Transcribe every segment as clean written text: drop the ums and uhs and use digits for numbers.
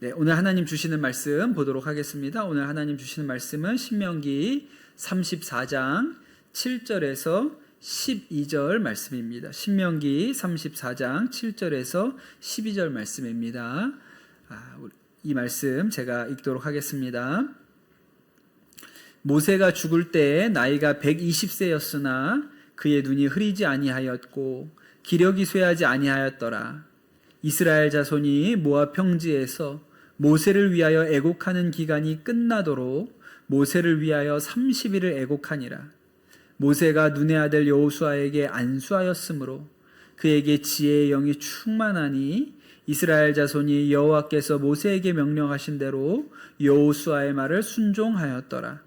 네, 오늘 하나님 주시는 말씀 보도록 하겠습니다. 오늘 하나님 주시는 말씀은 신명기 34장 7절에서 12절 말씀입니다. 신명기 34장 7절에서 12절 말씀입니다. 이 말씀 제가 읽도록 하겠습니다. 모세가 죽을 때 나이가 120세였으나 그의 눈이 흐리지 아니하였고 기력이 쇠하지 아니하였더라. 이스라엘 자손이 모압 평지에서 모세를 위하여 애곡하는 기간이 끝나도록 모세를 위하여 30일을 애곡하니라. 모세가 눈의 아들 여호수아에게 안수하였으므로 그에게 지혜의 영이 충만하니 이스라엘 자손이 여호와께서 모세에게 명령하신 대로 여호수아의 말을 순종하였더라.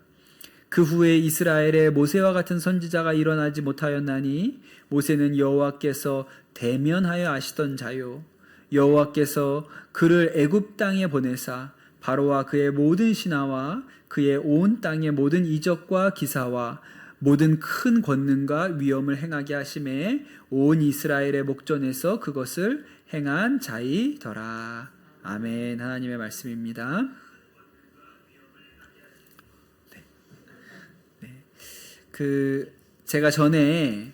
그 후에 이스라엘에 모세와 같은 선지자가 일어나지 못하였나니 모세는 여호와께서 대면하여 아시던 자요 여호와께서 그를 애굽 땅에 보내사 바로와 그의 모든 신하와 그의 온 땅의 모든 이적과 기사와 모든 큰 권능과 위엄을 행하게 하심에 온 이스라엘의 목전에서 그것을 행한 자이더라. 아멘. 하나님의 말씀입니다. 제가 전에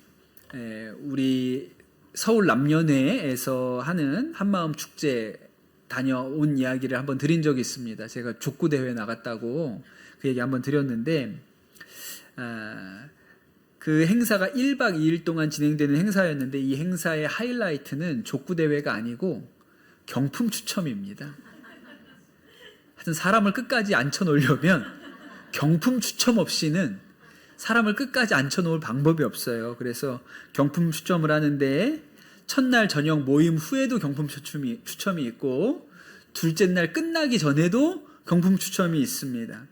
우리 서울 남녀회에서 하는 한마음 축제 다녀온 이야기를 한번 드린 적이 있습니다. 제가 족구 대회 나갔다고 그 얘기 한번 드렸는데 그 행사가 1박 2일 동안 진행되는 행사였는데 이 행사의 하이라이트는 족구 대회가 아니고 경품 추첨입니다. 하여튼 사람을 끝까지 앉혀놓으려면 경품 추첨 없이는 사람을 끝까지 앉혀놓을 방법이 없어요. 그래서 경품 추첨을 하는데 첫날 저녁 모임 후에도 경품 추첨이 있고 둘째 날 끝나기 전에도 경품 추첨이 있습니다.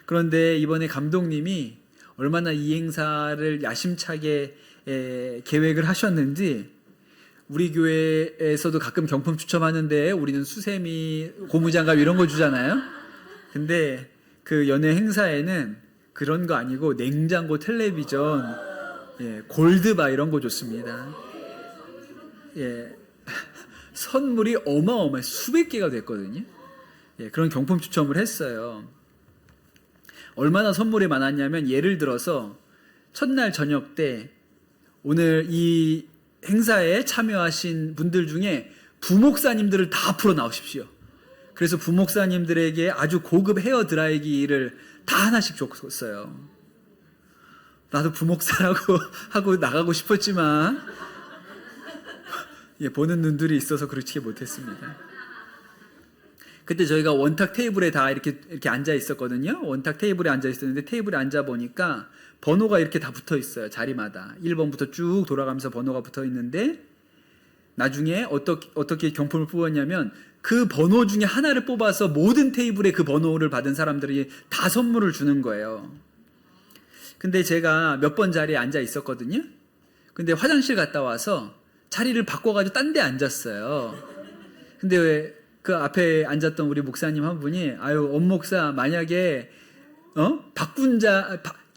그런데 이번에 감독님이 얼마나 이 행사를 야심차게 계획을 하셨는지 우리 교회에서도 가끔 경품 추첨하는데 우리는 수세미, 고무장갑 이런 거 주잖아요. 근데 그 연예 행사에는 그런 거 아니고 냉장고, 텔레비전, 골드바 이런 거 줬습니다. 선물이 어마어마해 수백 개가 됐거든요. 그런 경품 추첨을 했어요. 얼마나 선물이 많았냐면 예를 들어서 첫날 저녁 때 오늘 이 행사에 참여하신 분들 중에 부목사님들을 다 앞으로 나오십시오. 그래서 부목사님들에게 아주 고급 헤어 드라이기를 다 하나씩 줬어요. 나도 부목사라고 하고 나가고 싶었지만 보는 눈들이 있어서 그렇게 못했습니다. 그때 저희가 원탁 테이블에 다 이렇게 앉아 있었거든요. 원탁 테이블에 앉아 있었는데 테이블에 앉아 보니까 번호가 이렇게 다 붙어 있어요. 자리마다 1번부터 쭉 돌아가면서 번호가 붙어 있는데 나중에 어떻게 경품을 뽑았냐면 그 번호 중에 하나를 뽑아서 모든 테이블에 그 번호를 받은 사람들이 다 선물을 주는 거예요. 근데 제가 몇 번 자리에 앉아 있었거든요. 근데 화장실 갔다 와서 자리를 바꿔가지고 딴 데 앉았어요. 근데 왜 그 앞에 앉았던 우리 목사님 한 분이 엄 목사 만약에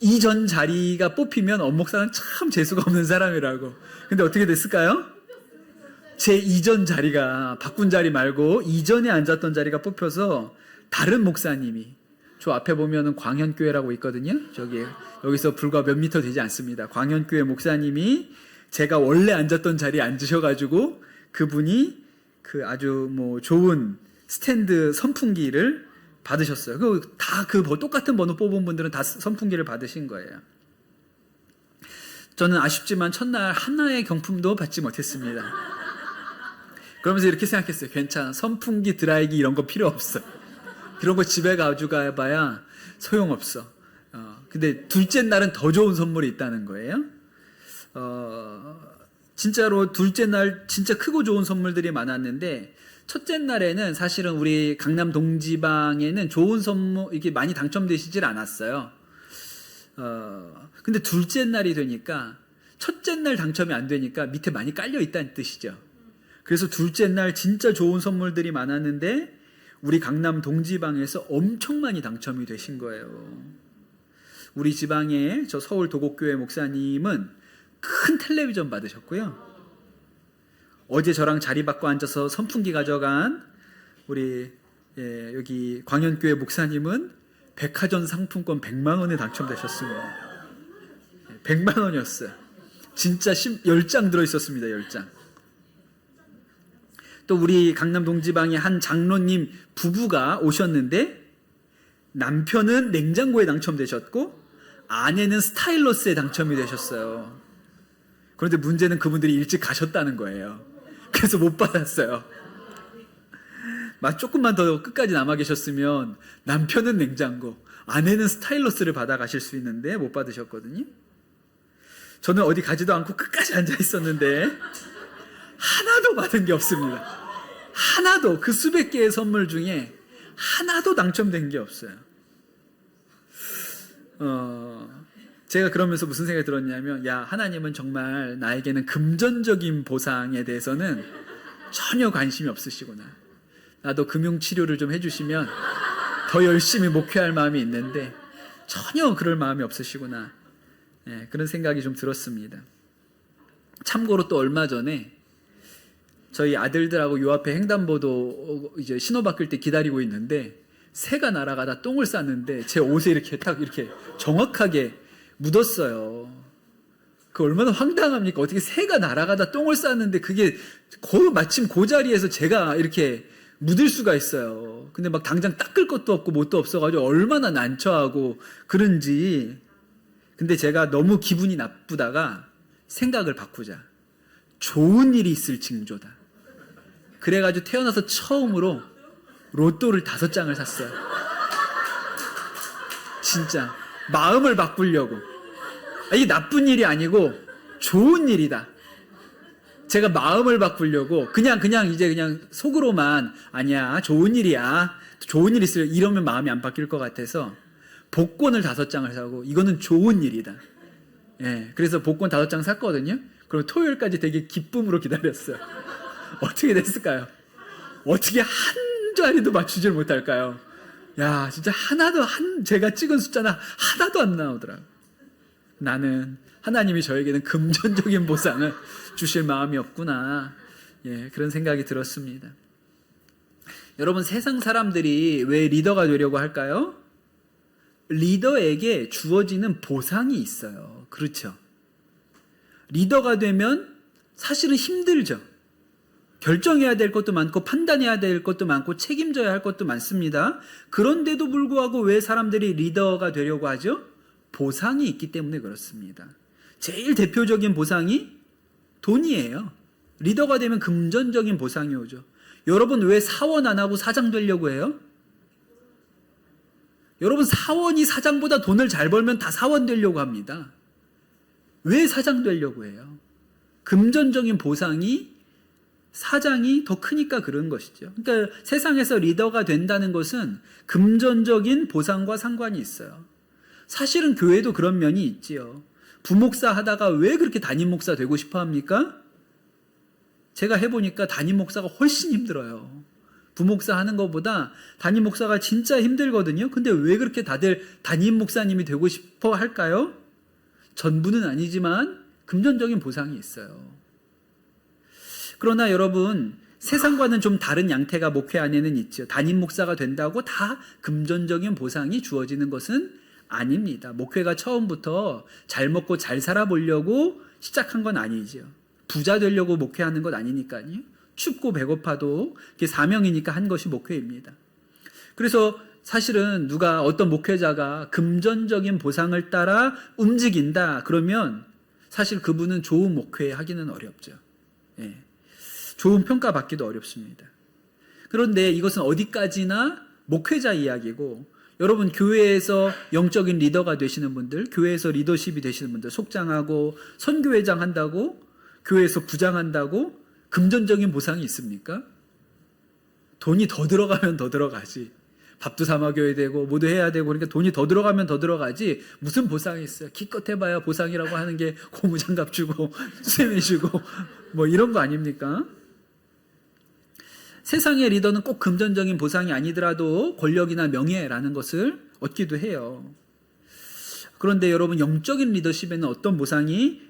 이전 자리가 뽑히면 엄 목사는 참 재수가 없는 사람이라고. 근데 어떻게 됐을까요? 제 이전 자리가 바꾼 자리 말고 이전에 앉았던 자리가 뽑혀서 다른 목사님이 저 앞에 보면은 광현교회라고 있거든요. 여기서 불과 몇 미터 되지 않습니다. 광현교회 목사님이 제가 원래 앉았던 자리에 앉으셔가지고 그분이 그 아주 좋은 스탠드 선풍기를 받으셨어요. 똑같은 번호 뽑은 분들은 다 선풍기를 받으신 거예요. 저는 아쉽지만 첫날 하나의 경품도 받지 못했습니다. 그러면서 이렇게 생각했어요. 괜찮아. 선풍기, 드라이기 이런 거 필요 없어. 그런 거 집에 가져가봐야 소용없어. 근데 둘째 날은 더 좋은 선물이 있다는 거예요. 진짜로 둘째 날 진짜 크고 좋은 선물들이 많았는데 첫째 날에는 사실은 우리 강남 동지방에는 좋은 선물 이렇게 많이 당첨되시질 않았어요. 근데 둘째 날이 되니까 첫째 날 당첨이 안 되니까 밑에 많이 깔려 있다는 뜻이죠. 그래서 둘째 날 진짜 좋은 선물들이 많았는데 우리 강남 동지방에서 엄청 많이 당첨이 되신 거예요. 우리 지방에 저 서울 도곡교회 목사님은 큰 텔레비전 받으셨고요. 어제 저랑 자리 바꿔 앉아서 선풍기 가져간 우리 여기 광현교회 목사님은 백화점 상품권 100만 원에 당첨되셨습니다. 100만 원이었어요. 진짜 10장 들어있었습니다. 10장. 또 우리 강남 동지방의 한 장로님 부부가 오셨는데 남편은 냉장고에 당첨되셨고 아내는 스타일러스에 당첨이 되셨어요. 그런데 문제는 그분들이 일찍 가셨다는 거예요. 그래서 못 받았어요. 조금만 더 끝까지 남아 계셨으면 남편은 냉장고, 아내는 스타일러스를 받아 가실 수 있는데 못 받으셨거든요. 저는 어디 가지도 않고 끝까지 앉아 있었는데 하나도 받은 게 없습니다. 하나도, 그 수백 개의 선물 중에 하나도 당첨된 게 없어요. 제가 그러면서 무슨 생각이 들었냐면, 야, 하나님은 정말 나에게는 금전적인 보상에 대해서는 전혀 관심이 없으시구나. 나도 금융치료를 좀 해주시면 더 열심히 목회할 마음이 있는데 전혀 그럴 마음이 없으시구나. 그런 생각이 좀 들었습니다. 참고로 또 얼마 전에 저희 아들들하고 요 앞에 횡단보도 이제 신호 바뀔 때 기다리고 있는데 새가 날아가다 똥을 쌌는데 제 옷에 이렇게 딱 이렇게 정확하게 묻었어요. 그 얼마나 황당합니까? 어떻게 새가 날아가다 똥을 쌌는데 그게 마침 그 자리에서 제가 이렇게 묻을 수가 있어요. 근데 막 당장 닦을 것도 없고 뭣도 없어가지고 얼마나 난처하고 그런지. 근데 제가 너무 기분이 나쁘다가 생각을 바꾸자. 좋은 일이 있을 징조다. 그래가지고 태어나서 처음으로 로또를 5장을 샀어요. 진짜 마음을 바꾸려고. 이게 나쁜 일이 아니고 좋은 일이다. 제가 마음을 바꾸려고 그냥 이제 그냥 속으로만 아니야, 좋은 일이야, 좋은 일 있으려 이러면 마음이 안 바뀔 것 같아서 복권을 5장을 사고 이거는 좋은 일이다. 그래서 복권 5장 샀거든요. 그럼 토요일까지 되게 기쁨으로 기다렸어요. 어떻게 됐을까요? 어떻게 한 자리도 맞추질 못할까요? 야, 진짜 제가 찍은 숫자나 하나도 안 나오더라고요. 나는 하나님이 저에게는 금전적인 보상을 주실 마음이 없구나. 그런 생각이 들었습니다. 여러분, 세상 사람들이 왜 리더가 되려고 할까요? 리더에게 주어지는 보상이 있어요. 그렇죠? 리더가 되면 사실은 힘들죠. 결정해야 될 것도 많고 판단해야 될 것도 많고 책임져야 할 것도 많습니다. 그런데도 불구하고 왜 사람들이 리더가 되려고 하죠? 보상이 있기 때문에 그렇습니다. 제일 대표적인 보상이 돈이에요. 리더가 되면 금전적인 보상이 오죠. 여러분, 왜 사원 안 하고 사장 되려고 해요? 여러분, 사원이 사장보다 돈을 잘 벌면 다 사원 되려고 합니다. 왜 사장 되려고 해요? 금전적인 보상이, 사장이 더 크니까 그런 것이죠. 그러니까 세상에서 리더가 된다는 것은 금전적인 보상과 상관이 있어요. 사실은 교회도 그런 면이 있지요. 부목사 하다가 왜 그렇게 담임 목사 되고 싶어 합니까? 제가 해보니까 담임 목사가 훨씬 힘들어요. 부목사 하는 것보다 담임 목사가 진짜 힘들거든요. 근데 왜 그렇게 다들 담임 목사님이 되고 싶어 할까요? 전부는 아니지만 금전적인 보상이 있어요. 그러나 여러분, 세상과는 좀 다른 양태가 목회 안에는 있죠. 담임 목사가 된다고 다 금전적인 보상이 주어지는 것은 아닙니다. 목회가 처음부터 잘 먹고 잘 살아보려고 시작한 건 아니죠. 부자 되려고 목회하는 것 아니니까요. 춥고 배고파도 그게 사명이니까 한 것이 목회입니다. 그래서 사실은 어떤 목회자가 금전적인 보상을 따라 움직인다 그러면 사실 그분은 좋은 목회 하기는 어렵죠. 좋은 평가 받기도 어렵습니다. 그런데 이것은 어디까지나 목회자 이야기고, 여러분, 교회에서 영적인 리더가 되시는 분들, 교회에서 리더십이 되시는 분들, 속장하고 선교회장 한다고, 교회에서 부장한다고 금전적인 보상이 있습니까? 돈이 더 들어가면 더 들어가지. 밥도 사 먹여야 되고 뭐도 해야 되고, 그러니까 돈이 더 들어가면 더 들어가지 무슨 보상이 있어요? 기껏 해봐야 보상이라고 하는 게 고무장갑 주고 수세미 주고 뭐 이런 거 아닙니까? 세상의 리더는 꼭 금전적인 보상이 아니더라도 권력이나 명예라는 것을 얻기도 해요. 그런데 여러분, 영적인 리더십에는 어떤 보상이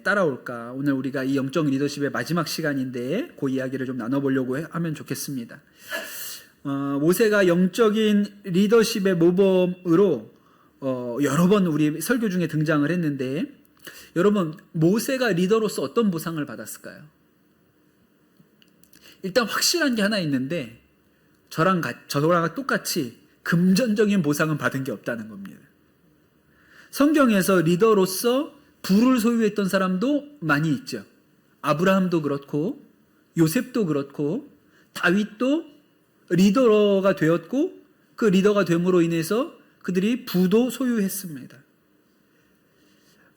따라올까? 오늘 우리가 이 영적 리더십의 마지막 시간인데 그 이야기를 좀 나눠보려고 하면 좋겠습니다. 모세가 영적인 리더십의 모범으로 여러 번 우리 설교 중에 등장을 했는데, 여러분 모세가 리더로서 어떤 보상을 받았을까요? 일단 확실한 게 하나 있는데, 저랑 똑같이 금전적인 보상은 받은 게 없다는 겁니다. 성경에서 리더로서 부를 소유했던 사람도 많이 있죠. 아브라함도 그렇고 요셉도 그렇고 다윗도 리더가 되었고, 그 리더가 됨으로 인해서 그들이 부도 소유했습니다.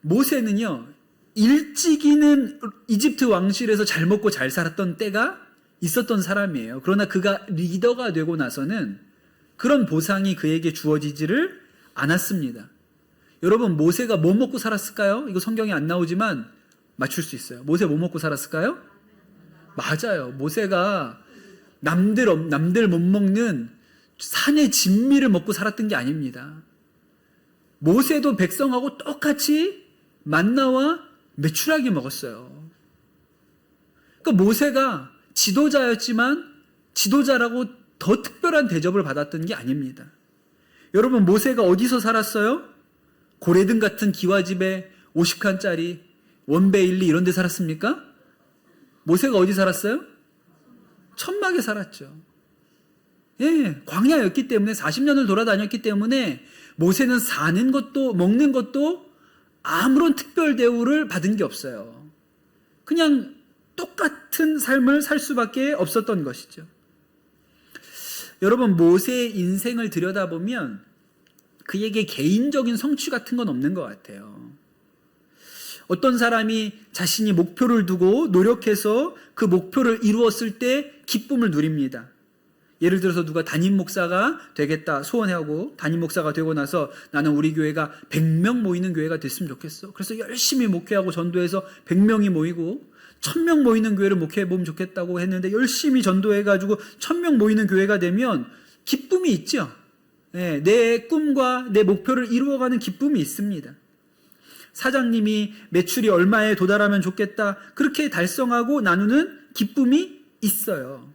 모세는요, 일찍이는 이집트 왕실에서 잘 먹고 잘 살았던 때가 있었던 사람이에요. 그러나 그가 리더가 되고 나서는 그런 보상이 그에게 주어지지를 않았습니다. 여러분, 모세가 뭐 먹고 살았을까요? 이거 성경에 안 나오지만 맞출 수 있어요. 모세 뭐 먹고 살았을까요? 맞아요. 모세가 남들 못 먹는 산의 진미를 먹고 살았던 게 아닙니다. 모세도 백성하고 똑같이 만나와 메추라기 먹었어요. 그러니까 모세가 지도자였지만 지도자라고 더 특별한 대접을 받았던 게 아닙니다. 여러분, 모세가 어디서 살았어요? 고레등 같은 기와집에 50칸짜리 원베일리 이런 데 살았습니까? 모세가 어디 살았어요? 천막에 살았죠. 예, 광야였기 때문에 40년을 돌아다녔기 때문에 모세는 사는 것도 먹는 것도 아무런 특별 대우를 받은 게 없어요. 그냥 똑같은 삶을 살 수밖에 없었던 것이죠. 여러분, 모세의 인생을 들여다보면 그에게 개인적인 성취 같은 건 없는 것 같아요. 어떤 사람이 자신이 목표를 두고 노력해서 그 목표를 이루었을 때 기쁨을 누립니다. 예를 들어서 누가 담임 목사가 되겠다 소원하고 담임 목사가 되고 나서 나는 우리 교회가 100명 모이는 교회가 됐으면 좋겠어. 그래서 열심히 목회하고 전도해서 100명이 모이고 1000명 모이는 교회를 목회해보면 좋겠다고 했는데 열심히 전도해가지고 1000명 모이는 교회가 되면 기쁨이 있죠. 네, 내 꿈과 내 목표를 이루어가는 기쁨이 있습니다. 사장님이 매출이 얼마에 도달하면 좋겠다 그렇게 달성하고 나누는 기쁨이 있어요.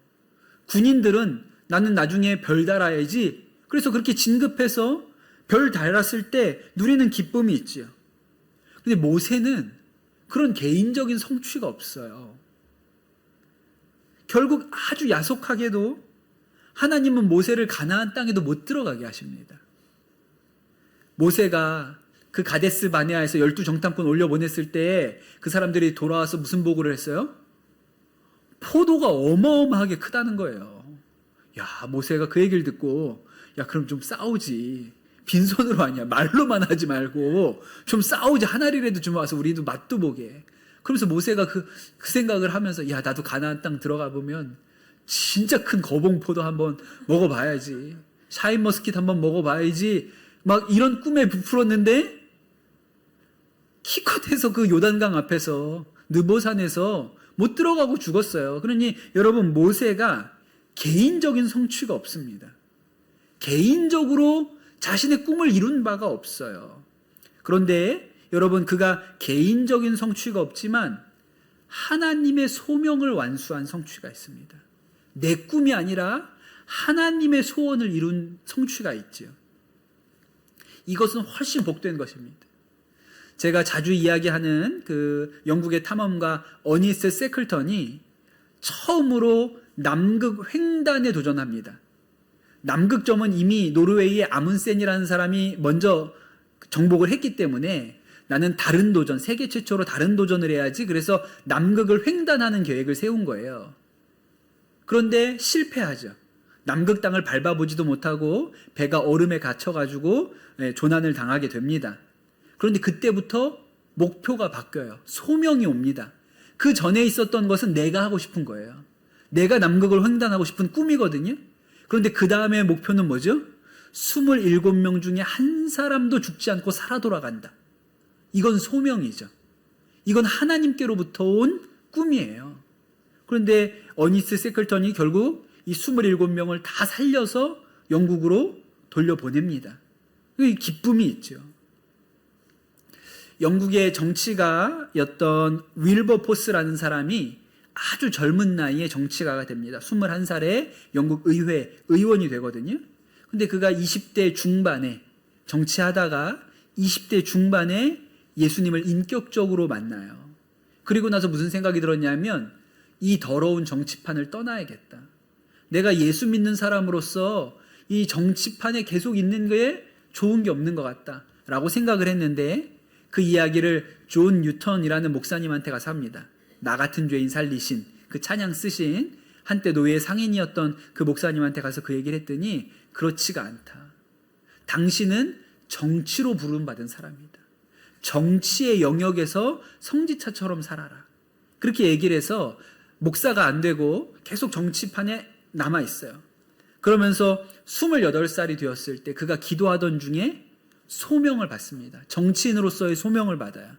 군인들은 나는 나중에 별 달아야지 그래서 그렇게 진급해서 별 달았을 때 누리는 기쁨이 있죠. 근데 모세는 그런 개인적인 성취가 없어요. 결국 아주 야속하게도 하나님은 모세를 가나안 땅에도 못 들어가게 하십니다. 모세가 그 가데스 바네아에서 12정탐꾼 올려보냈을 때 그 사람들이 돌아와서 무슨 보고를 했어요? 포도가 어마어마하게 크다는 거예요. 야, 모세가 그 얘기를 듣고 야, 그럼 좀 싸우지. 빈손으로 아니야. 말로만 하지 말고 좀 싸우지. 한 알이라도 좀 와서 우리도 맛도 보게. 그러면서 모세가 그 생각을 하면서 야, 나도 가나안 땅 들어가 보면 진짜 큰 거봉포도 한번 먹어봐야지. 샤인머스킷 한번 먹어봐야지. 막 이런 꿈에 부풀었는데 키컷해서 그 요단강 앞에서 느보산에서 못 들어가고 죽었어요. 그러니 여러분, 모세가 개인적인 성취가 없습니다. 개인적으로 자신의 꿈을 이룬 바가 없어요. 그런데 여러분, 그가 개인적인 성취가 없지만 하나님의 소명을 완수한 성취가 있습니다. 내 꿈이 아니라 하나님의 소원을 이룬 성취가 있죠. 이것은 훨씬 복된 것입니다. 제가 자주 이야기하는 그 영국의 탐험가 어니스트 세클턴이 처음으로 남극 횡단에 도전합니다. 남극점은 이미 노르웨이의 아문센이라는 사람이 먼저 정복을 했기 때문에 나는 다른 도전, 세계 최초로 다른 도전을 해야지. 그래서 남극을 횡단하는 계획을 세운 거예요. 그런데 실패하죠. 남극 땅을 밟아보지도 못하고 배가 얼음에 갇혀가지고 조난을 당하게 됩니다. 그런데 그때부터 목표가 바뀌어요. 소명이 옵니다. 그 전에 있었던 것은 내가 하고 싶은 거예요. 내가 남극을 횡단하고 싶은 꿈이거든요. 그런데 그 다음에 목표는 뭐죠? 27명 중에 한 사람도 죽지 않고 살아 돌아간다. 이건 소명이죠. 이건 하나님께로부터 온 꿈이에요. 그런데 어니스 세클턴이 결국 이 27명을 다 살려서 영국으로 돌려보냅니다. 기쁨이 있죠. 영국의 정치가였던 윌버포스라는 사람이 아주 젊은 나이에 정치가가 됩니다. 21살에 영국 의회 의원이 되거든요. 근데 그가 20대 중반에 정치하다가 20대 중반에 예수님을 인격적으로 만나요. 그리고 나서 무슨 생각이 들었냐면 이 더러운 정치판을 떠나야겠다. 내가 예수 믿는 사람으로서 이 정치판에 계속 있는 게 좋은 게 없는 것 같다 라고 생각을 했는데 그 이야기를 존 뉴턴이라는 목사님한테 가서 합니다. 나 같은 죄인 살리신 그 찬양 쓰신 한때 노예 상인이었던 그 목사님한테 가서 그 얘기를 했더니 그렇지가 않다. 당신은 정치로 부름받은 사람이다. 정치의 영역에서 성지차처럼 살아라. 그렇게 얘기를 해서 목사가 안 되고 계속 정치판에 남아있어요. 그러면서 28살이 되었을 때 그가 기도하던 중에 소명을 받습니다. 정치인으로서의 소명을 받아요.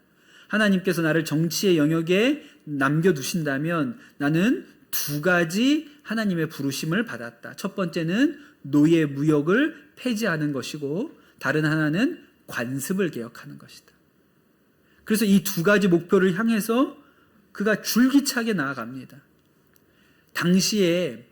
하나님께서 나를 정치의 영역에 남겨두신다면 나는 2가지 하나님의 부르심을 받았다. 첫 번째는 노예 무역을 폐지하는 것이고 다른 하나는 관습을 개혁하는 것이다. 그래서 이 2가지 목표를 향해서 그가 줄기차게 나아갑니다. 당시에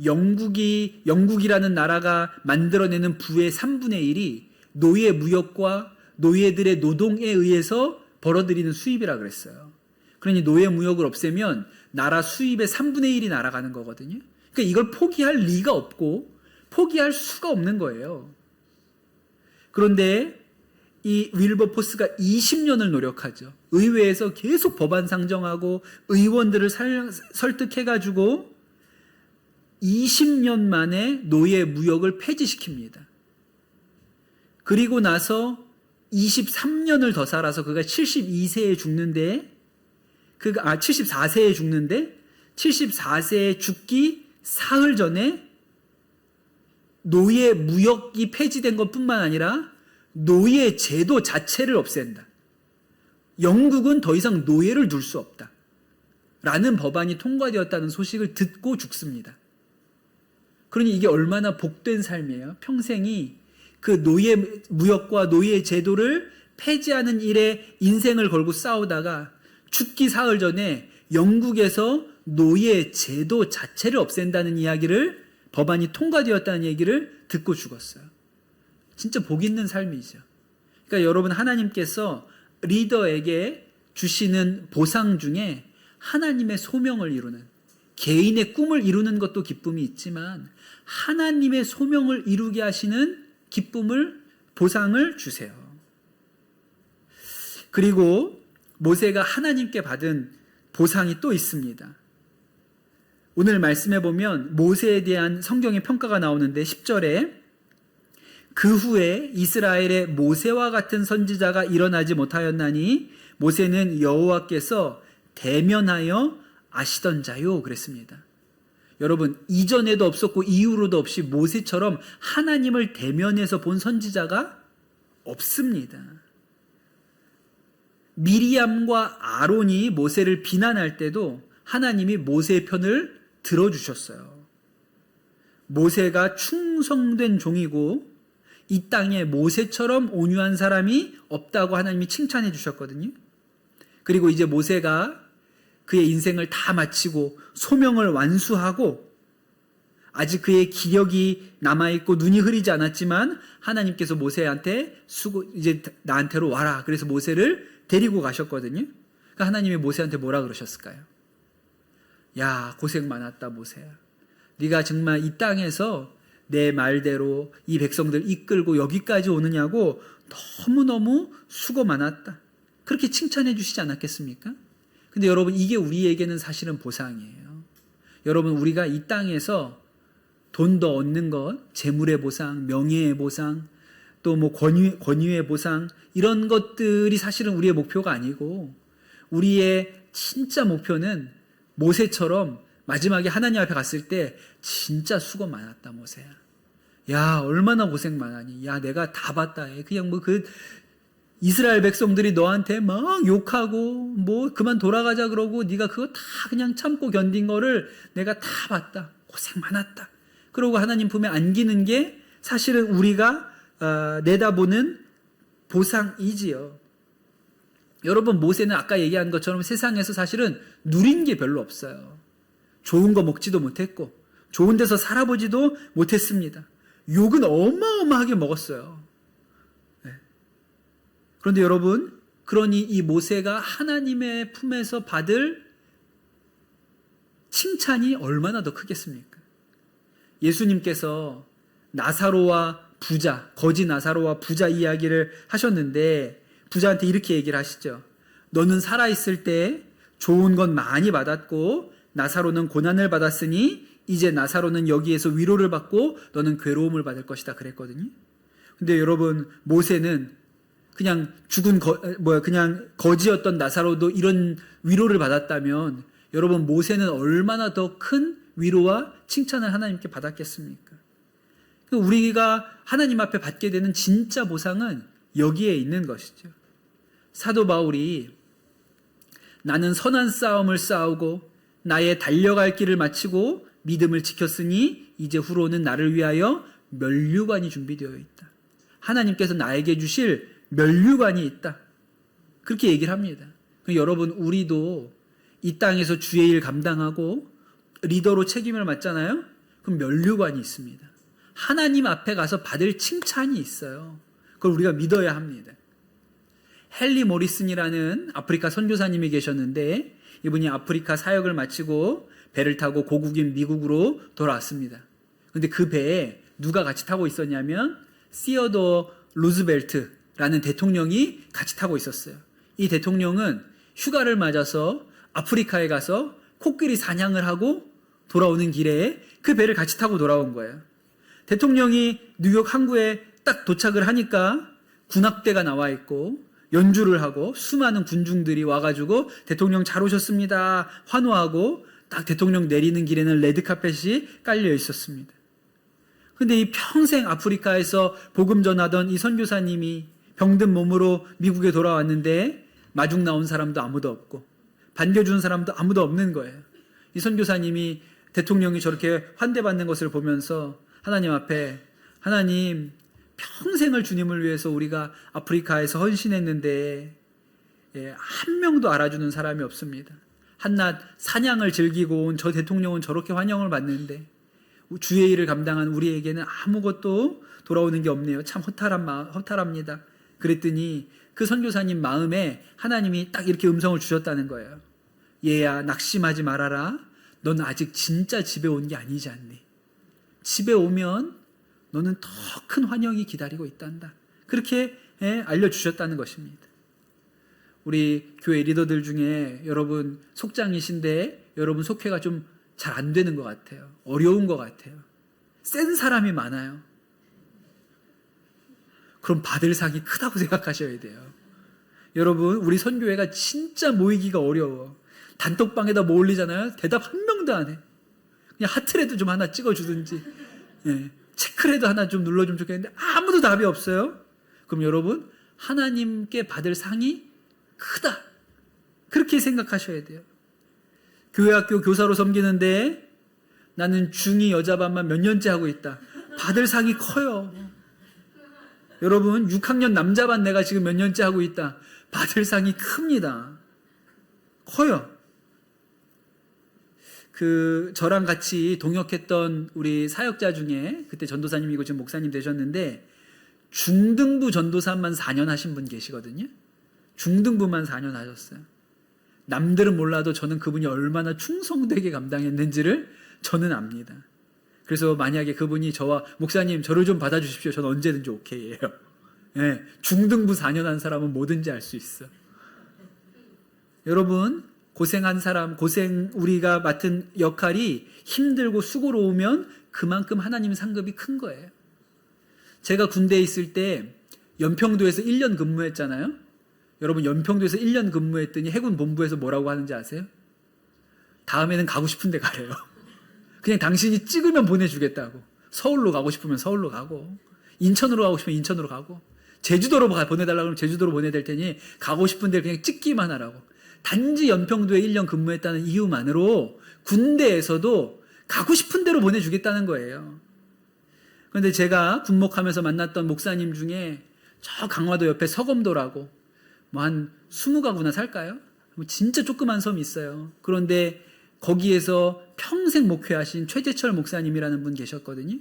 영국이라는 나라가 만들어내는 부의 3분의 1이 노예 무역과 노예들의 노동에 의해서 벌어들이는 수입이라 그랬어요. 그러니 노예 무역을 없애면 나라 수입의 3분의 1이 날아가는 거거든요. 그러니까 이걸 포기할 리가 없고 포기할 수가 없는 거예요. 그런데 이 윌버포스가 20년을 노력하죠. 의회에서 계속 법안 상정하고 의원들을 설득해가지고 20년 만에 노예 무역을 폐지시킵니다. 그리고 나서 23년을 더 살아서 그가 72세에 죽는데 74세에 죽는데 74세에 죽기 사흘 전에 노예 무역이 폐지된 것뿐만 아니라 노예 제도 자체를 없앤다. 영국은 더 이상 노예를 둘 수 없다. 라는 법안이 통과되었다는 소식을 듣고 죽습니다. 그러니 이게 얼마나 복된 삶이에요. 평생이 그 노예 무역과 노예 제도를 폐지하는 일에 인생을 걸고 싸우다가 죽기 사흘 전에 영국에서 노예 제도 자체를 없앤다는 이야기를 법안이 통과되었다는 얘기를 듣고 죽었어요. 진짜 복 있는 삶이죠. 그러니까 여러분 하나님께서 리더에게 주시는 보상 중에 하나님의 소명을 이루는 개인의 꿈을 이루는 것도 기쁨이 있지만 하나님의 소명을 이루게 하시는 기쁨을 보상을 주세요. 그리고 모세가 하나님께 받은 보상이 또 있습니다. 오늘 말씀해 보면 모세에 대한 성경의 평가가 나오는데 10절에 그 후에 이스라엘의 모세와 같은 선지자가 일어나지 못하였나니 모세는 여호와께서 대면하여 아시던 자요 그랬습니다. 여러분 이전에도 없었고 이후로도 없이 모세처럼 하나님을 대면해서 본 선지자가 없습니다. 미리암과 아론이 모세를 비난할 때도 하나님이 모세의 편을 들어주셨어요. 모세가 충성된 종이고 이 땅에 모세처럼 온유한 사람이 없다고 하나님이 칭찬해 주셨거든요. 그리고 이제 모세가 그의 인생을 다 마치고 소명을 완수하고 아직 그의 기력이 남아있고 눈이 흐리지 않았지만 하나님께서 모세한테 이제 나한테로 와라. 그래서 모세를 데리고 가셨거든요. 그러니까 하나님이 모세한테 뭐라 그러셨을까요? 야, 고생 많았다 모세야. 네가 정말 이 땅에서 내 말대로 이 백성들 이끌고 여기까지 오느냐고 너무너무 수고 많았다. 그렇게 칭찬해 주시지 않았겠습니까? 근데 여러분 이게 우리에게는 사실은 보상이에요. 여러분 우리가 이 땅에서 돈 더 얻는 것, 재물의 보상, 명예의 보상, 또 뭐 권위의 보상 이런 것들이 사실은 우리의 목표가 아니고 우리의 진짜 목표는 모세처럼 마지막에 하나님 앞에 갔을 때 진짜 수고 많았다 모세야. 야 얼마나 고생 많았니. 야 내가 다 봤다. 그냥 뭐 그 이스라엘 백성들이 너한테 막 욕하고 뭐 그만 돌아가자 그러고 네가 그거 다 그냥 참고 견딘 거를 내가 다 봤다. 고생 많았다. 그러고 하나님 품에 안기는 게 사실은 우리가 내다보는 보상이지요. 여러분, 모세는 아까 얘기한 것처럼 세상에서 사실은 누린 게 별로 없어요. 좋은 거 먹지도 못했고 좋은 데서 살아보지도 못했습니다. 욕은 어마어마하게 먹었어요. 네. 그런데 여러분, 그러니 이 모세가 하나님의 품에서 받을 칭찬이 얼마나 더 크겠습니까? 예수님께서 나사로와 부자, 거지 나사로와 부자 이야기를 하셨는데 부자한테 이렇게 얘기를 하시죠. 너는 살아있을 때 좋은 건 많이 받았고 나사로는 고난을 받았으니 이제 나사로는 여기에서 위로를 받고 너는 괴로움을 받을 것이다 그랬거든요. 근데 여러분, 모세는 그냥 그냥 거지였던 나사로도 이런 위로를 받았다면 여러분, 모세는 얼마나 더 큰 위로와 칭찬을 하나님께 받았겠습니까? 우리가 하나님 앞에 받게 되는 진짜 보상은 여기에 있는 것이죠. 사도 바울이 나는 선한 싸움을 싸우고 나의 달려갈 길을 마치고 믿음을 지켰으니 이제 후로는 나를 위하여 면류관이 준비되어 있다. 하나님께서 나에게 주실 면류관이 있다. 그렇게 얘기를 합니다. 여러분, 우리도 이 땅에서 주의 일 감당하고 리더로 책임을 맡잖아요. 그럼 면류관이 있습니다. 하나님 앞에 가서 받을 칭찬이 있어요. 그걸 우리가 믿어야 합니다. 헨리 모리슨이라는 아프리카 선교사님이 계셨는데 이분이 아프리카 사역을 마치고 배를 타고 고국인 미국으로 돌아왔습니다. 그런데 그 배에 누가 같이 타고 있었냐면 시어도어 루즈벨트라는 대통령이 같이 타고 있었어요. 이 대통령은 휴가를 맞아서 아프리카에 가서 코끼리 사냥을 하고 돌아오는 길에 그 배를 같이 타고 돌아온 거예요. 대통령이 뉴욕 항구에 딱 도착을 하니까 군악대가 나와 있고 연주를 하고 수많은 군중들이 와가지고 대통령 잘 오셨습니다 환호하고 딱 대통령 내리는 길에는 레드카펫이 깔려 있었습니다. 근데 이 평생 아프리카에서 복음 전하던 이 선교사님이 병든 몸으로 미국에 돌아왔는데 마중 나온 사람도 아무도 없고 반겨준 사람도 아무도 없는 거예요. 이 선교사님이 대통령이 저렇게 환대받는 것을 보면서 하나님 앞에, 하나님, 평생을 주님을 위해서 우리가 아프리카에서 헌신했는데 한 명도 알아주는 사람이 없습니다. 한낱 사냥을 즐기고 온 저 대통령은 저렇게 환영을 받는데 주의 일을 감당한 우리에게는 아무것도 돌아오는 게 없네요. 참 허탈합니다. 그랬더니 그 선교사님 마음에 하나님이 딱 이렇게 음성을 주셨다는 거예요. 얘야, 낙심하지 말아라. 넌 아직 진짜 집에 온 게 아니지 않니? 집에 오면 너는 더 큰 환영이 기다리고 있단다. 그렇게 알려주셨다는 것입니다. 우리 교회 리더들 중에 여러분 속장이신데 여러분 속회가 좀 잘 안 되는 것 같아요. 어려운 것 같아요. 센 사람이 많아요. 그럼 받을 상이 크다고 생각하셔야 돼요. 여러분, 우리 선교회가 진짜 모이기가 어려워. 단톡방에다 뭐 올리잖아요. 대답 한 명도 안 해. 그냥 하트라도 좀 하나 찍어주든지 체크라도 하나 좀 눌러주면 좋겠는데 아무도 답이 없어요. 그럼 여러분, 하나님께 받을 상이 크다. 그렇게 생각하셔야 돼요. 교회학교 교사로 섬기는데 나는 중2 여자반만 몇 년째 하고 있다. 받을 상이 커요. 여러분, 6학년 남자반 내가 지금 몇 년째 하고 있다. 받을 상이 큽니다. 커요. 저랑 같이 동역했던 우리 사역자 중에 그때 전도사님이고 지금 목사님 되셨는데 중등부 전도사만 4년 하신 분 계시거든요. 중등부만 4년 하셨어요. 남들은 몰라도 저는 그분이 얼마나 충성되게 감당했는지를 저는 압니다. 그래서 만약에 그분이 저와 목사님 저를 좀 받아주십시오. 저는 언제든지 오케이예요. 중등부 4년 한 사람은 뭐든지 알 수 있어. 여러분, 고생한 사람, 우리가 맡은 역할이 힘들고 수고로우면 그만큼 하나님 상급이 큰 거예요. 제가 군대에 있을 때 연평도에서 1년 근무했잖아요. 여러분, 연평도에서 1년 근무했더니 해군 본부에서 뭐라고 하는지 아세요? 다음에는 가고 싶은 데 가래요. 그냥 당신이 찍으면 보내주겠다고. 서울로 가고 싶으면 서울로 가고, 인천으로 가고 싶으면 인천으로 가고, 제주도로 보내달라고 하면 제주도로 보내될 테니 가고 싶은 데를 그냥 찍기만 하라고. 단지 연평도에 1년 근무했다는 이유만으로 군대에서도 가고 싶은 대로 보내주겠다는 거예요. 그런데 제가 군목하면서 만났던 목사님 중에 저 강화도 옆에 서검도라고 뭐 한 20가구나 살까요? 진짜 조그만 섬이 있어요. 그런데 거기에서 평생 목회하신 최재철 목사님이라는 분 계셨거든요.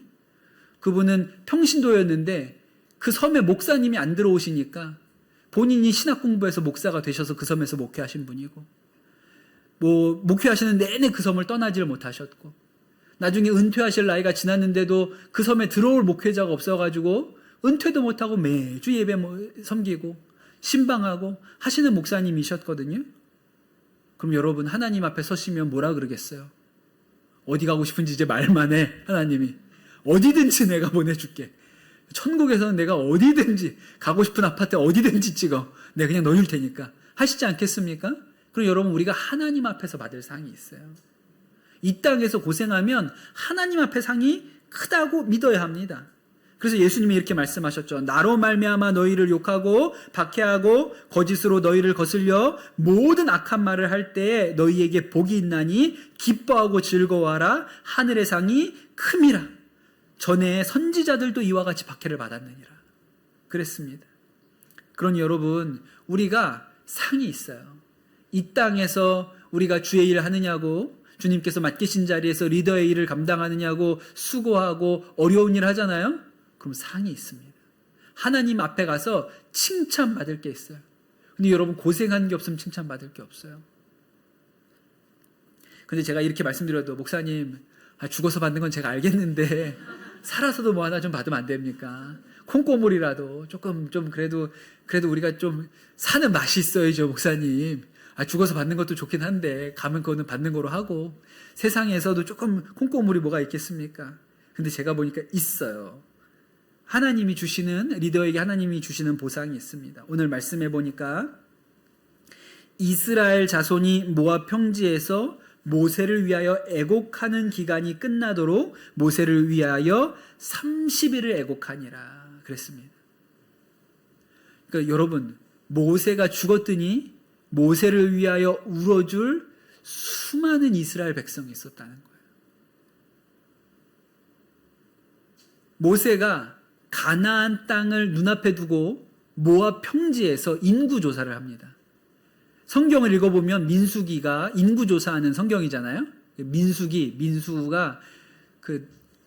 그분은 평신도였는데 그 섬에 목사님이 안 들어오시니까 본인이 신학 공부해서 목사가 되셔서 그 섬에서 목회하신 분이고, 뭐 목회하시는 내내 그 섬을 떠나지를 못하셨고, 나중에 은퇴하실 나이가 지났는데도 그 섬에 들어올 목회자가 없어가지고 은퇴도 못하고 매주 예배 섬기고 신방하고 하시는 목사님이셨거든요. 그럼 여러분, 하나님 앞에 서시면 뭐라 그러겠어요? 어디 가고 싶은지 이제 말만 해. 하나님이 어디든지 내가 보내줄게. 천국에서는 내가 어디든지, 가고 싶은 아파트 어디든지 찍어, 내가 그냥 넣어줄 테니까 하시지 않겠습니까? 그럼 여러분, 우리가 하나님 앞에서 받을 상이 있어요. 이 땅에서 고생하면 하나님 앞에 상이 크다고 믿어야 합니다. 그래서 예수님이 이렇게 말씀하셨죠. 나로 말미암아 너희를 욕하고 박해하고 거짓으로 너희를 거슬려 모든 악한 말을 할 때에 너희에게 복이 있나니 기뻐하고 즐거워하라. 하늘의 상이 큼이라. 전에 선지자들도 이와 같이 박해를 받았느니라 그랬습니다. 그러니 여러분, 우리가 상이 있어요. 이 땅에서 우리가 주의 일을 하느냐고, 주님께서 맡기신 자리에서 리더의 일을 감당하느냐고 수고하고 어려운 일 하잖아요. 그럼 상이 있습니다. 하나님 앞에 가서 칭찬받을 게 있어요. 근데 여러분, 고생한 게 없으면 칭찬받을 게 없어요. 근데 제가 이렇게 말씀드려도, 목사님, 죽어서 받는 건 제가 알겠는데 살아서도 뭐 하나 좀 받으면 안 됩니까? 콩고물이라도 조금 좀 그래도 우리가 좀 사는 맛이 있어야죠, 목사님. 죽어서 받는 것도 좋긴 한데 가면 그거는 받는 거로 하고, 세상에서도 조금 콩고물이 뭐가 있겠습니까? 근데 제가 보니까 있어요. 하나님이 주시는, 리더에게 하나님이 주시는 보상이 있습니다. 오늘 말씀해 보니까 이스라엘 자손이 모압 평지에서 모세를 위하여 애곡하는 기간이 끝나도록 모세를 위하여 30일을 애곡하니라 그랬습니다. 그러니까 여러분, 모세가 죽었더니 모세를 위하여 울어줄 수많은 이스라엘 백성이 있었다는 거예요. 모세가 가나안 땅을 눈앞에 두고 모압 평지에서 인구조사를 합니다. 성경을 읽어보면 민수기가 인구조사하는 성경이잖아요. 민수가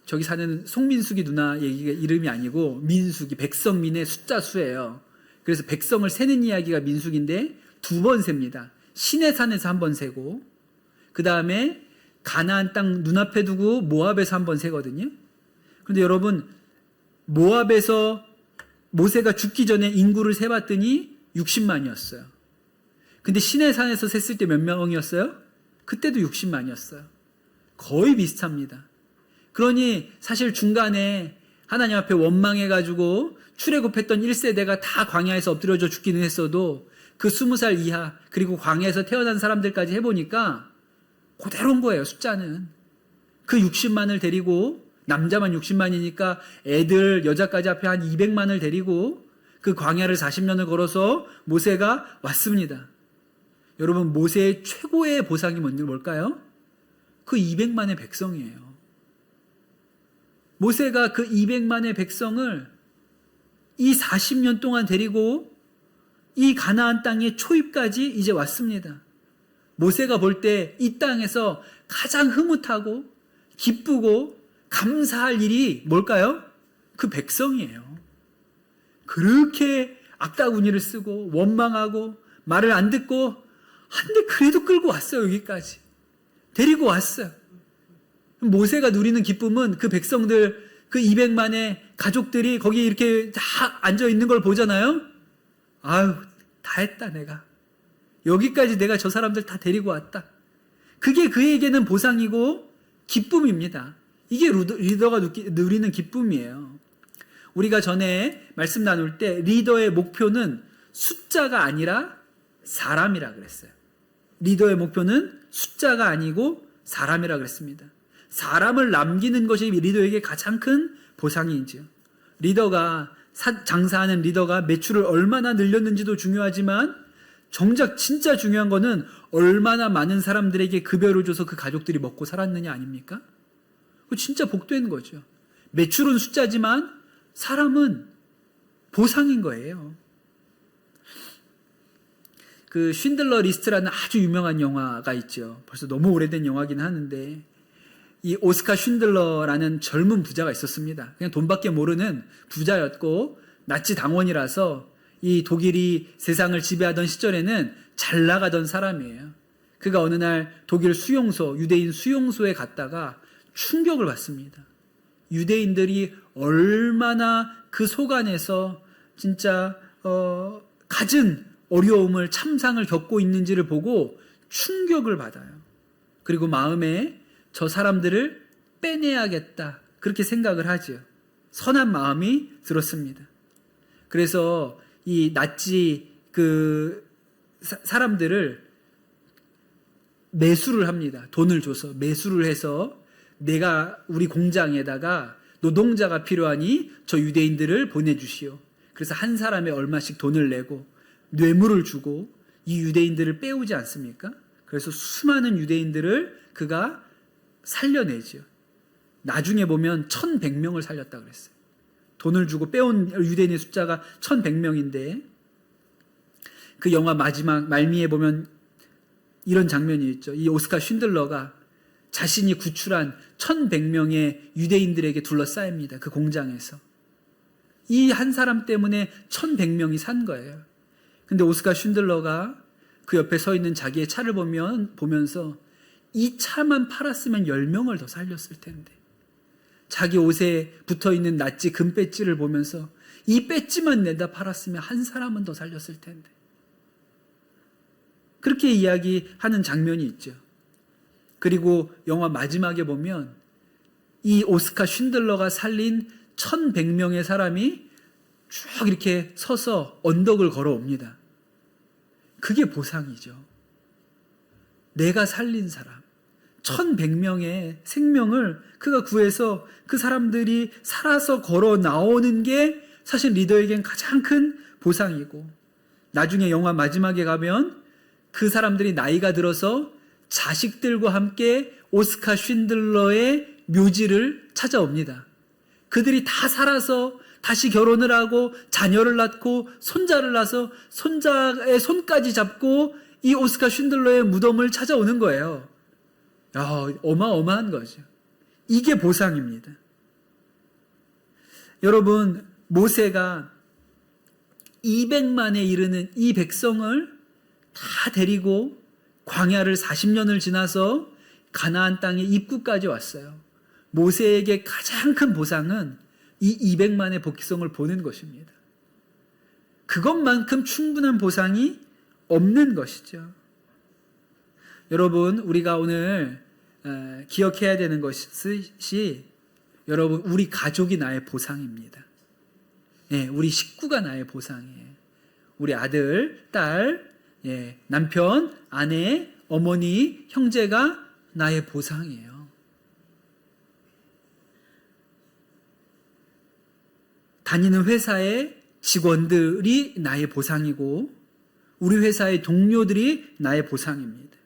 저기 사는 송민수기 누나 얘기가 이름이 아니고 민수기, 백성민의 숫자 수예요. 그래서 백성을 세는 이야기가 민수기인데 2번 셉니다. 시내산에서 1번 세고, 그 다음에 가나안 땅 눈앞에 두고 모압에서 1번 세거든요. 그런데 여러분, 모압에서 모세가 죽기 전에 인구를 세봤더니 60만이었어요. 근데 시내산에서 셌을 때 몇 명이었어요? 그때도 60만이었어요. 거의 비슷합니다. 그러니 사실 중간에 하나님 앞에 원망해가지고 출애굽했던 1세대가 다 광야에서 엎드려져 죽기는 했어도 그 20살 이하, 그리고 광야에서 태어난 사람들까지 해보니까 그대로인 거예요, 숫자는. 그 60만을 데리고, 남자만 60만이니까 애들, 여자까지 앞에 한 200만을 데리고 그 광야를 40년을 걸어서 모세가 왔습니다. 여러분, 모세의 최고의 보상이 뭘까요? 그 200만의 백성이에요. 모세가 그 200만의 백성을 이 40년 동안 데리고 이 가나안 땅의 초입까지 이제 왔습니다. 모세가 볼 때 이 땅에서 가장 흐뭇하고 기쁘고 감사할 일이 뭘까요? 그 백성이에요. 그렇게 악다구니를 쓰고 원망하고 말을 안 듣고 한데 그래도 끌고 왔어요. 여기까지 데리고 왔어요. 모세가 누리는 기쁨은 그 백성들, 그 200만의 가족들이 거기 이렇게 다 앉아 있는 걸 보잖아요. 아유, 다 했다. 내가 여기까지 내가 저 사람들 다 데리고 왔다. 그게 그에게는 보상이고 기쁨입니다. 이게 리더가 누리는 기쁨이에요. 우리가 전에 말씀 나눌 때 리더의 목표는 숫자가 아니라 사람이라 그랬어요. 리더의 목표는 숫자가 아니고 사람이라 그랬습니다. 사람을 남기는 것이 리더에게 가장 큰 보상이지요. 리더가 장사하는 리더가 매출을 얼마나 늘렸는지도 중요하지만 정작 진짜 중요한 거는 얼마나 많은 사람들에게 급여를 줘서 그 가족들이 먹고 살았느냐 아닙니까? 그거 진짜 복된 거죠. 매출은 숫자지만 사람은 보상인 거예요. 그 쉰들러 리스트라는 아주 유명한 영화가 있죠. 벌써 너무 오래된 영화긴 하는데 이 오스카 쉰들러라는 젊은 부자가 있었습니다. 그냥 돈밖에 모르는 부자였고 나치 당원이라서 이 독일이 세상을 지배하던 시절에는 잘 나가던 사람이에요. 그가 어느 날 독일 수용소, 유대인 수용소에 갔다가 충격을 받습니다. 유대인들이 얼마나 그 속안에서 진짜 갖은 어려움을 참상을 겪고 있는지를 보고 충격을 받아요. 그리고 마음에 저 사람들을 빼내야겠다 그렇게 생각을 하죠. 선한 마음이 들었습니다. 그래서 이 나치 그 사람들을 매수를 합니다. 돈을 줘서 매수를 해서 내가 우리 공장에다가 노동자가 필요하니 저 유대인들을 보내주시오. 그래서 한 사람에 얼마씩 돈을 내고 뇌물을 주고 이 유대인들을 빼오지 않습니까? 그래서 수많은 유대인들을 그가 살려내죠. 나중에 보면 1100명을 살렸다 그랬어요. 돈을 주고 빼온 유대인의 숫자가 1100명인데 그 영화 마지막 말미에 보면 이런 장면이 있죠. 이 오스카 쉰들러가 자신이 구출한 1100명의 유대인들에게 둘러싸입니다. 그 공장에서. 이 한 사람 때문에 1100명이 산 거예요. 근데 오스카 쉰들러가 그 옆에 서 있는 자기의 차를 보면서 이 차만 팔았으면 10명을 더 살렸을 텐데 자기 옷에 붙어있는 나치 금 배지를 보면서 이 배지만 내다 팔았으면 한 사람은 더 살렸을 텐데 그렇게 이야기하는 장면이 있죠. 그리고 영화 마지막에 보면 이 오스카 쉰들러가 살린 1100명의 사람이 쭉 이렇게 서서 언덕을 걸어옵니다. 그게 보상이죠. 내가 살린 사람 1100명의 생명을 그가 구해서 그 사람들이 살아서 걸어 나오는 게 사실 리더에겐 가장 큰 보상이고 나중에 영화 마지막에 가면 그 사람들이 나이가 들어서 자식들과 함께 오스카 쉰들러의 묘지를 찾아옵니다. 그들이 다 살아서 다시 결혼을 하고 자녀를 낳고 손자를 낳아서 손자의 손까지 잡고 이 오스카 쉰들러의 무덤을 찾아오는 거예요. 야, 어마어마한 거죠. 이게 보상입니다. 여러분, 모세가 200만에 이르는 이 백성을 다 데리고 광야를 40년을 지나서 가나안 땅의 입구까지 왔어요. 모세에게 가장 큰 보상은 이 200만의 복성을 보는 것입니다. 그것만큼 충분한 보상이 없는 것이죠. 여러분, 우리가 오늘 기억해야 되는 것이 여러분, 우리 가족이 나의 보상입니다. 네, 우리 식구가 나의 보상이에요. 우리 아들, 딸, 남편, 아내, 어머니, 형제가 나의 보상이에요. 다니는 회사의 직원들이 나의 보상이고 우리 회사의 동료들이 나의 보상입니다.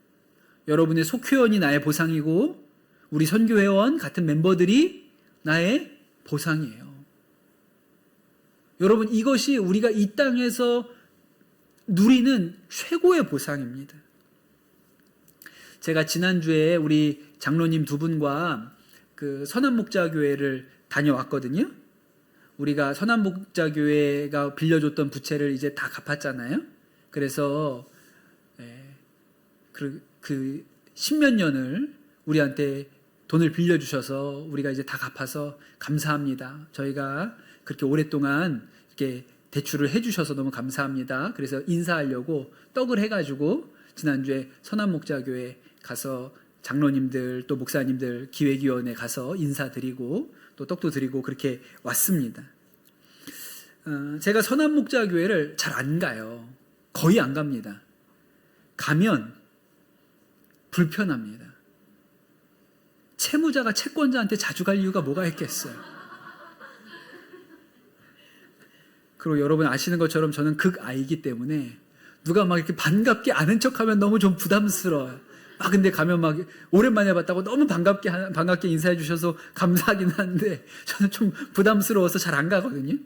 여러분의 속회원이 나의 보상이고 우리 선교회원 같은 멤버들이 나의 보상이에요. 여러분, 이것이 우리가 이 땅에서 누리는 최고의 보상입니다. 제가 지난주에 우리 장로님 두 분과 그 선한목자교회를 다녀왔거든요. 우리가 선한목자교회가 빌려줬던 부채를 이제 다 갚았잖아요. 그래서 그 십몇 년을 우리한테 돈을 빌려주셔서 우리가 이제 다 갚아서 감사합니다. 저희가 그렇게 오랫동안 이렇게 대출을 해주셔서 너무 감사합니다. 그래서 인사하려고 떡을 해가지고 지난주에 선한목자교회 가서 장로님들 또 목사님들 기획위원회 가서 인사드리고 또 떡도 드리고 그렇게 왔습니다. 제가 선한목자교회를 잘 안 가요. 거의 안 갑니다. 가면 불편합니다. 채무자가 채권자한테 자주 갈 이유가 뭐가 있겠어요. 그리고 여러분 아시는 것처럼 저는 극아이기 때문에 누가 막 이렇게 반갑게 아는 척하면 너무 좀 부담스러워요. 근데 가면 막 오랜만에 봤다고 너무 반갑게 인사해 주셔서 감사하긴 한데 저는 좀 부담스러워서 잘 안 가거든요.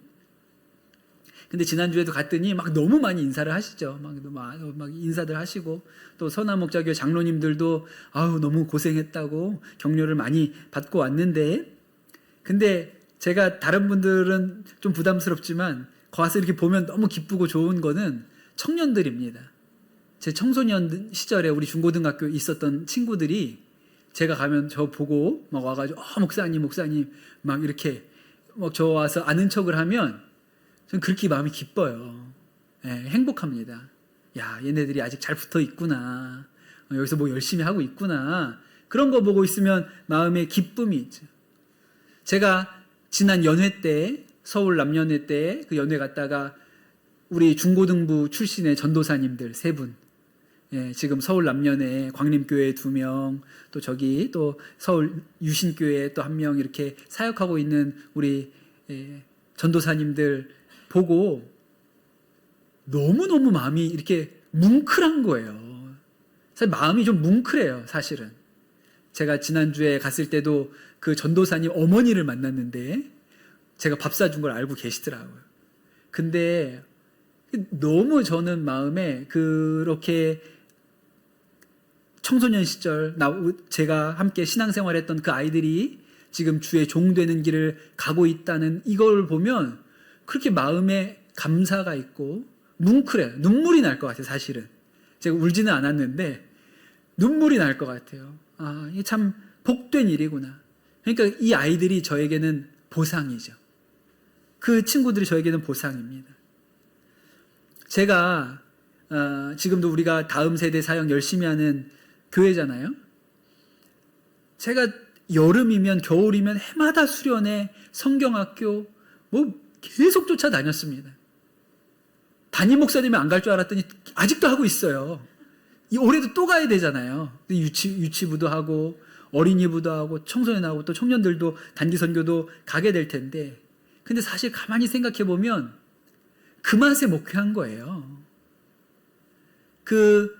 근데 지난주에도 갔더니 막 너무 많이 인사를 하시죠. 막 인사들 하시고, 또 선화목자교회 장로님들도 아우 너무 고생했다고 격려를 많이 받고 왔는데, 근데 제가 다른 분들은 좀 부담스럽지만 가서 이렇게 보면 너무 기쁘고 좋은 거는 청년들입니다. 제 청소년 시절에 우리 중고등학교 있었던 친구들이 제가 가면 저 보고 막 와가지고 목사님 막 이렇게 막 저 와서 아는 척을 하면 저는 그렇게 마음이 기뻐요. 예, 행복합니다. 야, 얘네들이 아직 잘 붙어 있구나. 여기서 뭐 열심히 하고 있구나. 그런 거 보고 있으면 마음에 기쁨이 있죠. 제가 지난 연회 때, 서울 남연회 때 그 연회 갔다가 우리 중고등부 출신의 전도사님들 3분, 예, 지금 서울 남연회 광림교회 2명, 또 저기 또 서울 유신교회 또 1명 이렇게 사역하고 있는 우리 전도사님들 보고 너무너무 마음이 이렇게 뭉클한 거예요. 사실 마음이 좀 뭉클해요, 사실은. 제가 지난주에 갔을 때도 그 전도사님 어머니를 만났는데 제가 밥 사준 걸 알고 계시더라고요. 근데 너무 저는 마음에 그렇게 청소년 시절 제가 함께 신앙생활했던 그 아이들이 지금 주의 종 되는 길을 가고 있다는 이걸 보면 그렇게 마음에 감사가 있고 뭉클해요. 눈물이 날 것 같아요, 사실은. 제가 울지는 않았는데 눈물이 날 것 같아요. 아, 이게 참 복된 일이구나. 그러니까 이 아이들이 저에게는 보상이죠. 그 친구들이 저에게는 보상입니다. 제가 지금도 우리가 다음 세대 사역 열심히 하는 교회잖아요. 제가 여름이면 겨울이면 해마다 수련회, 성경학교 뭐 계속 쫓아다녔습니다. 담임 목사님이 안 갈 줄 알았더니 아직도 하고 있어요. 올해도 또 가야 되잖아요. 유치부도 하고 어린이부도 하고 청소년하고 또 청년들도 단기 선교도 가게 될 텐데, 근데 사실 가만히 생각해 보면 그 맛에 목회한 거예요. 그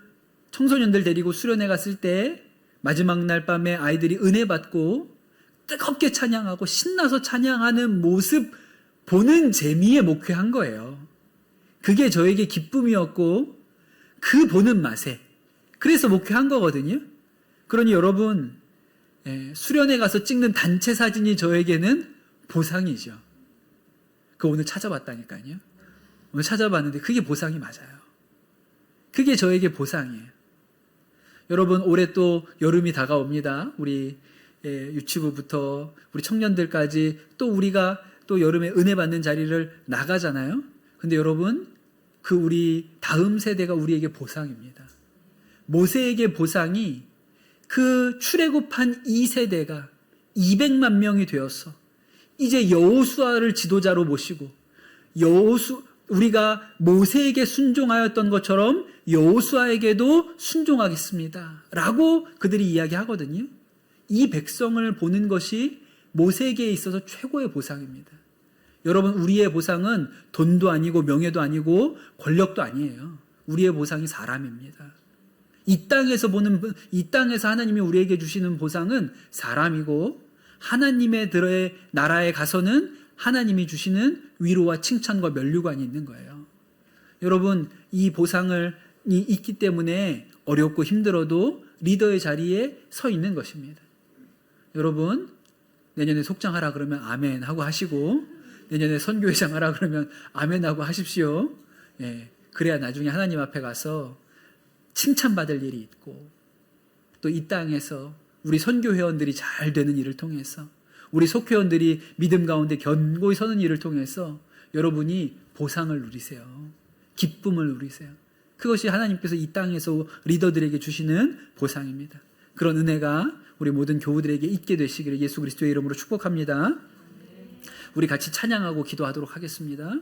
청소년들 데리고 수련회 갔을 때 마지막 날 밤에 아이들이 은혜 받고 뜨겁게 찬양하고 신나서 찬양하는 모습 보는 재미에 목회한 거예요. 그게 저에게 기쁨이었고 그 보는 맛에, 그래서 목회한 거거든요. 그러니 여러분, 수련회 가서 찍는 단체 사진이 저에게는 보상이죠. 그 오늘 찾아봤다니까요. 오늘 찾아봤는데 그게 보상이 맞아요. 그게 저에게 보상이에요. 여러분, 올해 또 여름이 다가옵니다. 우리 유치부부터 우리 청년들까지 또 우리가 또 여름에 은혜 받는 자리를 나가잖아요. 근데 여러분, 그 우리 다음 세대가 우리에게 보상입니다. 모세에게 보상이 그 출애굽한 2세대가 200만 명이 되었어. 이제 여호수아를 지도자로 모시고 우리가 모세에게 순종하였던 것처럼 여호수아에게도 순종하겠습니다 라고 그들이 이야기하거든요. 이 백성을 보는 것이 모세에게 있어서 최고의 보상입니다. 여러분, 우리의 보상은 돈도 아니고 명예도 아니고 권력도 아니에요. 우리의 보상이 사람입니다. 이 땅에서 하나님이 우리에게 주시는 보상은 사람이고, 하나님의 나라에 가서는 하나님이 주시는 위로와 칭찬과 면류관이 있는 거예요. 여러분, 이 보상이 있기 때문에 어렵고 힘들어도 리더의 자리에 서 있는 것입니다. 여러분, 내년에 속장하라 그러면 아멘 하고 하시고, 내년에 선교회장 하라 그러면 아멘 하고 하십시오. 예, 그래야 나중에 하나님 앞에 가서 칭찬받을 일이 있고, 또 이 땅에서 우리 선교회원들이 잘 되는 일을 통해서, 우리 속회원들이 믿음 가운데 견고히 서는 일을 통해서 여러분이 보상을 누리세요. 기쁨을 누리세요. 그것이 하나님께서 이 땅에서 리더들에게 주시는 보상입니다. 그런 은혜가 우리 모든 교우들에게 있게 되시기를 예수 그리스도의 이름으로 축복합니다. 우리 같이 찬양하고 기도하도록 하겠습니다.